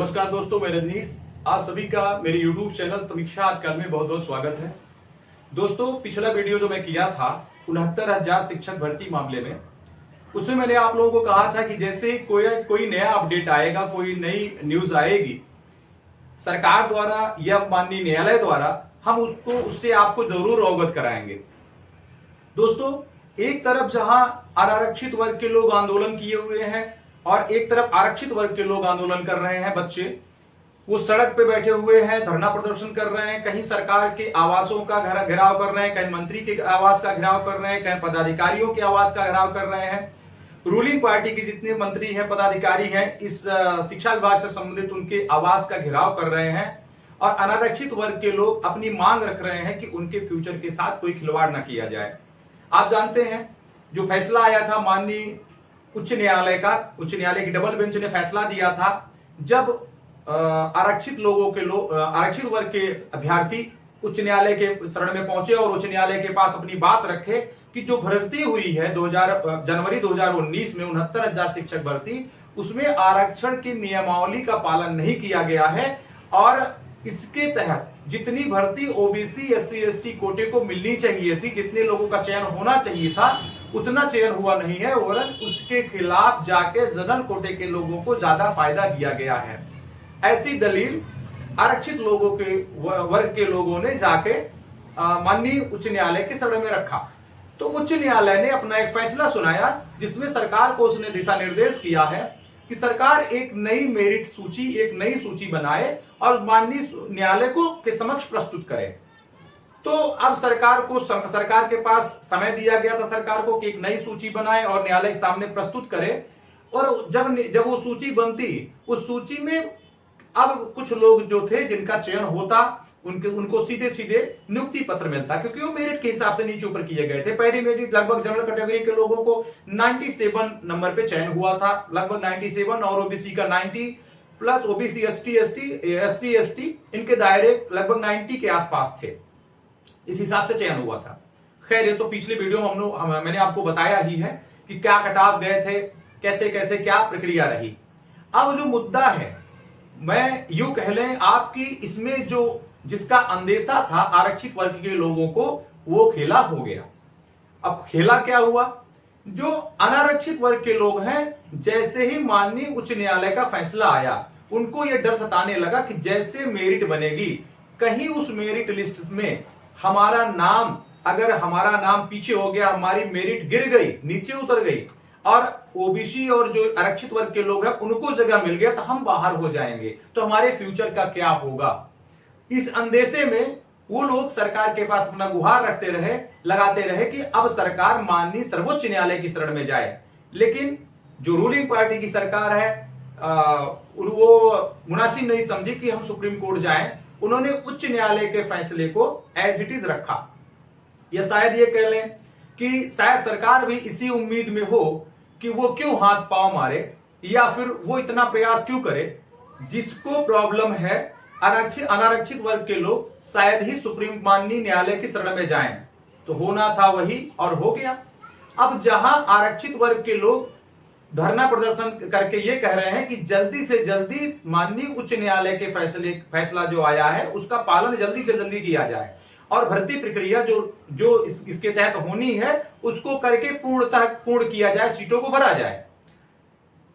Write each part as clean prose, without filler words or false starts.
नमस्कार दोस्तों, मैं रजनीश। आप सभी का मेरे YouTube चैनल समीक्षा आजकल में बहुत बहुत स्वागत है। दोस्तों, पिछला वीडियो जो मैं किया था 69,000 शिक्षक भर्ती मामले में, उसमें मैंने आप लोगों को कहा था कि जैसे ही कोई नया अपडेट आएगा, कोई नई न्यूज आएगी सरकार द्वारा या माननीय न्यायालय द्वारा, हम उससे आपको जरूर अवगत कराएंगे। दोस्तों, एक तरफ जहां अनारक्षित वर्ग के लोग आंदोलन किए हुए हैं और एक तरफ आरक्षित वर्ग के लोग आंदोलन कर रहे हैं, बच्चे वो सड़क पे बैठे हुए हैं, धरना प्रदर्शन कर रहे हैं, कहीं सरकार के आवासों का घेराव कर रहे हैं, कहीं मंत्री के आवास का घेराव कर रहे हैं, कहीं पदाधिकारियों के आवास का घेराव कर रहे हैं। रूलिंग पार्टी के जितने मंत्री हैं, पदाधिकारी हैं, इस शिक्षा विभाग से संबंधित उनके आवास का घेराव कर रहे हैं और अनारक्षित वर्ग के लोग अपनी मांग रख रहे हैं कि उनके फ्यूचर के साथ कोई खिलवाड़ न किया जाए। आप जानते हैं जो फैसला आया था माननीय उच्च न्यायालय की डबल बेंच ने फैसला दिया था, जब आरक्षित वर्ग के अभ्यर्थी उच्च न्यायालय के शरण में पहुंचे और उच्च न्यायालय के पास अपनी बात रखे कि जो भर्ती हुई है जनवरी 2019 में 69,000 शिक्षक भर्ती, उसमें आरक्षण की नियमावली का पालन नहीं किया गया है और इसके तहत जितनी भर्ती ओबीसी एससी एसटी कोटे को मिलनी चाहिए थी, जितने लोगों का चयन होना चाहिए था, उतना चयन हुआ नहीं है, वरन उसके खिलाफ जाके जनरल कोटे के लोगों को ज्यादा फायदा दिया गया है। ऐसी दलील आरक्षित लोगों के वर्ग के लोगों ने जाके माननीय उच्च न्यायालय के शरण में रखा। तो उच्च न्यायालय ने अपना एक फैसला सुनाया जिसमें सरकार को उसने दिशा निर्देश किया है कि सरकार एक नई मेरिट सूची, एक नई सूची बनाए और माननीय न्यायालय को के समक्ष प्रस्तुत करे। तो अब सरकार के पास समय दिया गया था सरकार को कि एक नई सूची बनाए और न्यायालय के सामने प्रस्तुत करे। और जब वो सूची बनती, उस सूची में अब कुछ लोग जो थे जिनका चयन होता, उनको सीधे सीधे नियुक्ति पत्र मिलता, क्योंकि वो मेरिट के हिसाब से नीचे ऊपर किए गए थे। पहली मेरिट लगभग जनरल कैटेगरी के लोगों को 97 नंबर पे चयन हुआ था, लगभग 97, और ओबीसी का 90 प्लस ओबीसी एससी एसटी इनके दायरे लगभग 90 के आसपास थे। इस हिसाब से चयन हुआ था। खैर, ये तो पिछले वीडियो में मैंने आपको बताया ही है कि क्या कटाव गए थे, कैसे कैसे क्या प्रक्रिया रही। अब जो मुद्दा है, मैं यूं कह लें आपकी इसमें जो जिसका अंदेशा था आरक्षित वर्ग के लोगों को, वो खेला हो गया। अब खेला क्या हुआ, जो अनारक्षित वर्ग के लोग हैं, जैसे ही माननीय उच्च न्यायालय का फैसला आया, उनको यह डर सताने लगा कि जैसे मेरिट बनेगी, कहीं उस मेरिट लिस्ट में अगर हमारा नाम पीछे हो गया, हमारी मेरिट गिर गई, नीचे उतर गई और ओबीसी और जो आरक्षित वर्ग के लोग हैं उनको जगह मिल गया, तो हम बाहर हो जाएंगे, तो हमारे फ्यूचर का क्या होगा। इस अंदेशे में वो लोग सरकार के पास अपना गुहार लगाते रहे कि अब सरकार माननीय सर्वोच्च न्यायालय की शरण में जाए। लेकिन जो रूलिंग पार्टी की सरकार है वो मुनासिब नहीं समझी कि हम सुप्रीम कोर्ट जाएं। उन्होंने उच्च न्यायालय के फैसले को एज इट इज रखा। या शायद ये कह लें कि शायद सरकार भी इसी उम्मीद में हो कि वो क्यों हाथ पांव मारे या फिर वो इतना प्रयास क्यों करे। जिसको प्रॉब्लम है अनारक्षित वर्ग के लोग शायद ही सुप्रीम माननीय न्यायालय की शरण में जाएं, तो होना था वही और हो गया। अब जहां आरक्षित वर्ग के लोग धरना प्रदर्शन करके ये कह रहे हैं कि जल्दी से जल्दी माननीय उच्च न्यायालय के फैसला जो आया है उसका पालन जल्दी से जल्दी किया जाए और भर्ती प्रक्रिया जो इसके तहत होनी है उसको करके पूर्ण किया जाए, सीटों को भरा जाए।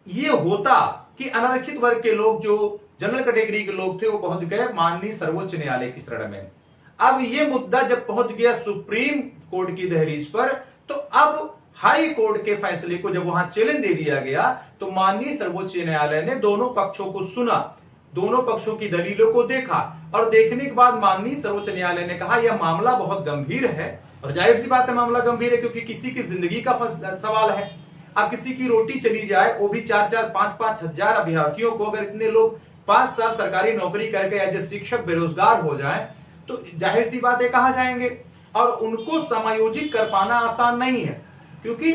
ये होता कि अनारक्षित वर्ग के लोग जो जनरल कैटेगरी के लोग थे वो पहुंच गए माननीय सर्वोच्च न्यायालय की शरण में। अब ये मुद्दा जब पहुंच गया सुप्रीम कोर्ट की दहलीज पर, तो अब हाई कोर्ट के फैसले को जब वहां चैलेंज दे दिया गया, तो माननीय सर्वोच्च न्यायालय ने दोनों पक्षों को सुना, दोनों पक्षों की दलीलों को देखा और देखने के बाद माननीय सर्वोच्च न्यायालय ने कहा यह मामला बहुत गंभीर है। और जाहिर सी बात है मामला गंभीर है, क्योंकि किसी की जिंदगी का सवाल है। अब किसी की रोटी चली जाए, वो भी 4-4, 5-5 हजार अभ्यर्थियों को, अगर इतने लोग 5 साल सरकारी नौकरी करके एज ए शिक्षक बेरोजगार हो जाएं, तो जाहिर सी बात है कहां जाएंगे। और उनको समायोजित कर पाना आसान नहीं है, क्योंकि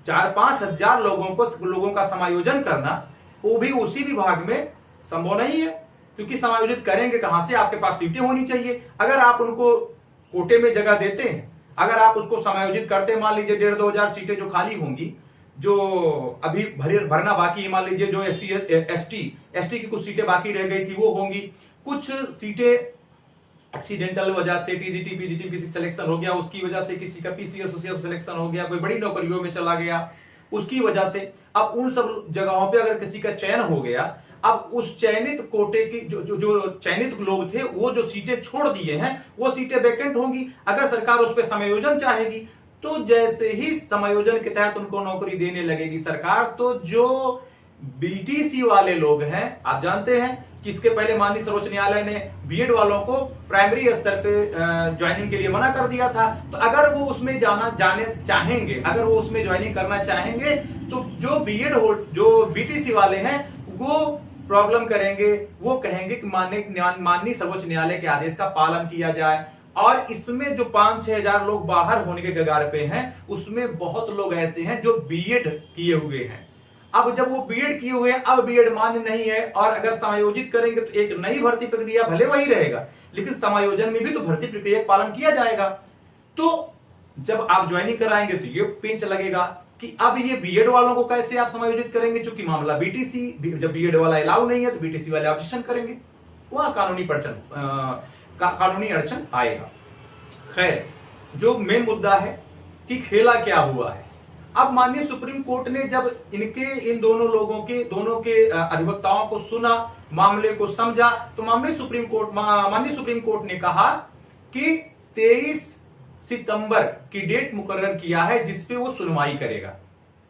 4-5 हजार लोगों का समायोजन करना, वो भी उसी विभाग में संभव नहीं है, क्योंकि समायोजित करेंगे कहां से, आपके पास सीटें होनी चाहिए। अगर आप उनको कोटे में जगह देते हैं, अगर आप उसको समायोजित करते, मान लीजिए 1,500-2,000 सीटें जो खाली होंगी, जो अभी भरना बाकी है, मान लीजिए जो एसटी की कुछ सीटें बाकी रह गई थी वो होंगी, कुछ सीटें एक्सीडेंटल वजह से टीजीटी पीजीटी किसी सिलेक्शन हो गया, उसकी वजह से किसी का पीसीएस सिलेक्शन हो गया, कोई बड़ी नौकरियों में चला गया उसकी वजह से। अब उन सब जगहों पे अगर किसी का चयन हो गया, अब उस चयनित कोटे की जो चयनित लोग थे वो जो सीटें छोड़ दिए हैं वो सीटें वैकेंट होंगी। अगर सरकार उस पर समायोजन चाहेगी तो जैसे ही समायोजन के तहत उनको नौकरी देने लगेगी सरकार, तो जो बीटीसी वाले लोग हैं, आप जानते हैं कि इसके पहले माननीय सर्वोच्च न्यायालय ने बीएड वालों को प्राइमरी स्तर पे ज्वाइनिंग के लिए मना कर दिया था। तो अगर वो उसमें जाने चाहेंगे, अगर वो उसमें ज्वाइनिंग करना चाहेंगे, तो जो जो बीटीसी वाले हैं वो प्रॉब्लम करेंगे, वो कहेंगे कि माननीय सर्वोच्च न्यायालय के आदेश का पालन किया जाए। और इसमें जो 5-6 हजार लोग बाहर होने के कगार पे हैं, उसमें बहुत लोग ऐसे हैं जो बीएड किए हुए हैं। अब जब वो बीएड किए हुए हैं, अब बीएड मान्य नहीं है, और अगर समायोजित करेंगे तो एक नई भर्ती प्रक्रिया भले वही रहेगा, लेकिन समायोजन में भी तो भर्ती प्रक्रिया का पालन किया जाएगा। तो जब आप ज्वाइनिंग कराएंगे तो ये पेंच लगेगा कि अब ये बीएड वालों को कैसे आप समायोजित करेंगे, चूंकि मामला बीटीसी, जब बीएड वाला अलाउ नहीं है तो बीटीसी वाले ऑब्जेक्शन करेंगे, वहां कानूनी अड़चन आएगा। खैर, जो मेन मुद्दा है कि खेला क्या हुआ है। अब माननीय सुप्रीम कोर्ट ने जब इन दोनों के अधिवक्ताओं को सुना, मामले को समझा, तो माननीय सुप्रीम कोर्ट ने कहा कि 23 सितंबर की डेट मुकर्रर किया है जिसपे वो सुनवाई करेगा।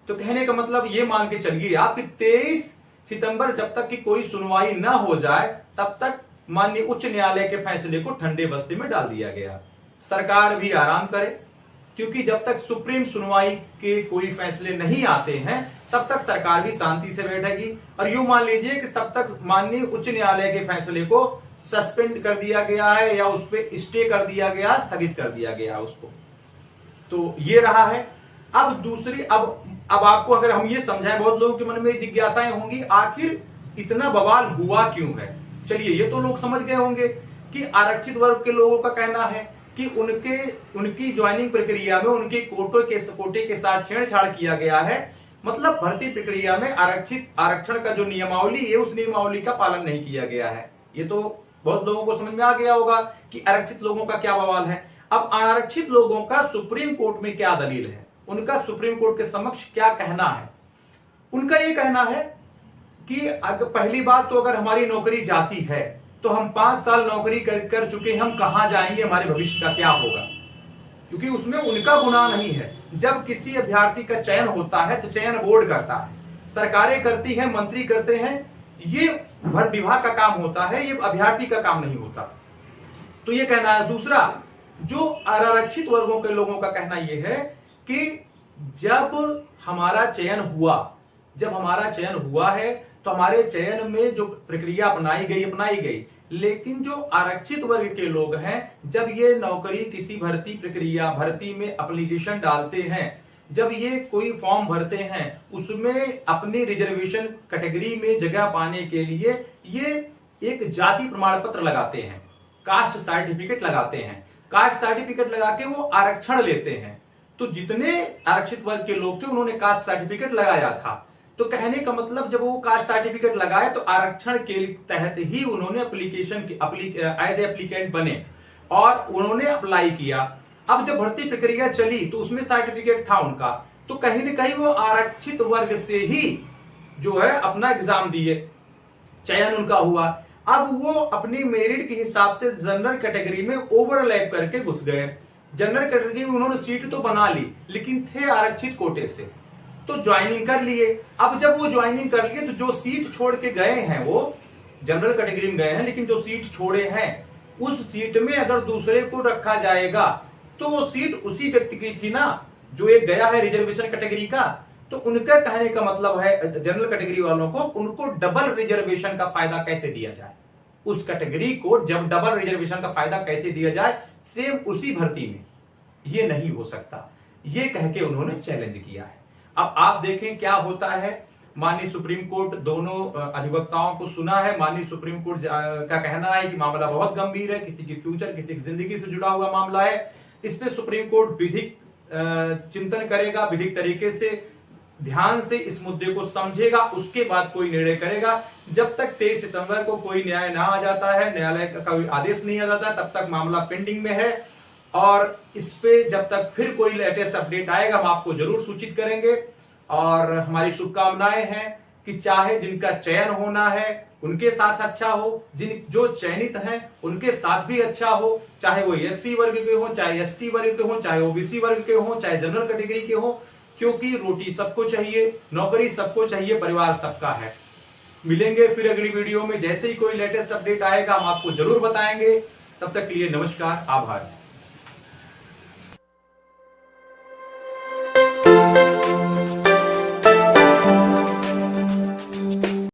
तो कहने का मतलब ये मान के चलिए आप कि 23 सितंबर जब तक की कोई सुनवाई ना हो जाए तब तक माननीय उच्च न्यायालय के फैसले को ठंडे बस्ते में डाल दिया गया। सरकार भी आराम करे, क्योंकि जब तक सुप्रीम सुनवाई के कोई फैसले नहीं आते हैं तब तक सरकार भी शांति से बैठेगी। और यूं मान लीजिए कि तब तक माननीय उच्च न्यायालय के फैसले को सस्पेंड कर दिया गया है या उस पर स्टे कर दिया गया, स्थगित कर दिया गया उसको। तो ये रहा है। अब आपको अगर हम ये समझाएं, बहुत लोगों के मन में जिज्ञासाएं होंगी आखिर इतना बवाल हुआ क्यों है। चलिए, ये तो लोग समझ गए होंगे कि आरक्षित वर्ग के लोगों का कहना है कि उनकी ज्वाइनिंग प्रक्रिया में उनके कोटे के साथ छेड़छाड़ किया गया है। मतलब भर्ती प्रक्रिया में आरक्षण का जो नियमावली है उस नियमावली का पालन नहीं किया गया है। ये तो बहुत लोगों को समझ में आ गया होगा कि आरक्षित लोगों का क्या बवाल है। अब अनारक्षित लोगों का सुप्रीम कोर्ट में क्या दलील है, उनका सुप्रीम कोर्ट के समक्ष क्या कहना है। उनका ये कहना है कि पहली बात तो अगर हमारी नौकरी जाती है तो हम 5 साल नौकरी कर चुके, हम कहां जाएंगे, हमारे भविष्य का क्या होगा, क्योंकि उसमें उनका गुनाह नहीं है। जब किसी अभ्यर्थी का चयन होता है तो चयन बोर्ड करता है, सरकारें करती हैं, मंत्री करते हैं, ये भर्ती विभाग का काम होता है, ये अभ्यर्थी का काम नहीं होता। तो ये कहना है। दूसरा, जो आरक्षित वर्गों के लोगों का कहना यह है कि जब हमारा चयन हुआ है तो हमारे चयन में जो प्रक्रिया अपनाई गई, लेकिन जो आरक्षित वर्ग के लोग हैं, जब ये नौकरी किसी भर्ती में एप्लीकेशन डालते हैं, जब ये कोई फॉर्म भरते हैं, उसमें अपनी रिजर्वेशन कैटेगरी में जगह पाने के लिए ये एक जाति प्रमाण पत्र लगाते हैं, कास्ट सर्टिफिकेट लगाते हैं। कास्ट सर्टिफिकेट लगा के वो आरक्षण लेते हैं। तो जितने आरक्षित वर्ग के लोग थे उन्होंने कास्ट सर्टिफिकेट लगाया था। तो कहने का मतलब जब वो कास्ट सर्टिफिकेट लगाए तो आरक्षण के तहत ही उन्होंने एज एप्लीकेंट बने और उन्होंने अप्लाई किया। अब जब भर्ती प्रक्रिया चली तो उसमें सर्टिफिकेट था उनका, तो कहीं ना कहीं वो आरक्षित वर्ग से ही जो है अपना एग्जाम दिए, चयन उनका हुआ। अब वो अपनी मेरिट के हिसाब से जनरल कैटेगरी में ओवरलैप करके घुस गए। जनरल कैटेगरी में उन्होंने सीट तो बना ली, लेकिन थे आरक्षित कोटे से, तो ज्वाइनिंग कर लिए। अब जब वो ज्वाइनिंग कर लिए तो जो सीट छोड़ के गए हैं वो जनरल कैटेगरी में गए हैं, लेकिन जो सीट छोड़े हैं उस सीट में अगर दूसरे को रखा जाएगा तो वो सीट उसी व्यक्ति की थी ना जो एक गया है रिजर्वेशन कैटेगरी का। तो उनका कहने का मतलब है जनरल कैटेगरी वालों को, उनको डबल रिजर्वेशन का फायदा कैसे दिया जाए, उस कैटेगरी को जब डबल रिजर्वेशन का फायदा कैसे दिया जाए सेम उसी भर्ती में, ये नहीं हो सकता। ये कह के उन्होंने चैलेंज किया है। अब आप देखें क्या होता है। माननीय सुप्रीम कोर्ट दोनों अधिवक्ताओं को सुना है। माननीय सुप्रीम कोर्ट का कहना है कि मामला बहुत गंभीर है, किसी की फ्यूचर, किसी की जिंदगी से जुड़ा हुआ मामला है। इस पे सुप्रीम कोर्ट विधिक चिंतन करेगा, विधिक तरीके से ध्यान से इस मुद्दे को समझेगा, उसके बाद कोई निर्णय करेगा। जब तक 23 सितंबर को कोई न्याय ना आ जाता है, न्यायालय का कोई आदेश नहीं आ जाता, तब तक मामला पेंडिंग में है। और इस पे जब तक फिर कोई लेटेस्ट अपडेट आएगा हम आपको जरूर सूचित करेंगे। और हमारी शुभकामनाएं हैं कि चाहे जिनका चयन होना है उनके साथ अच्छा हो, जो चयनित हैं उनके साथ भी अच्छा हो, चाहे वो एससी वर्ग के हो, चाहे एसटी वर्ग के हो, चाहे ओबीसी वर्ग के हो, चाहे जनरल कैटेगरी के हो, क्योंकि रोटी सबको चाहिए, नौकरी सबको चाहिए, परिवार सबका है। मिलेंगे फिर अगली वीडियो में, जैसे ही कोई लेटेस्ट अपडेट आएगा हम आपको जरूर बताएंगे। तब तक के लिए नमस्कार, आभार।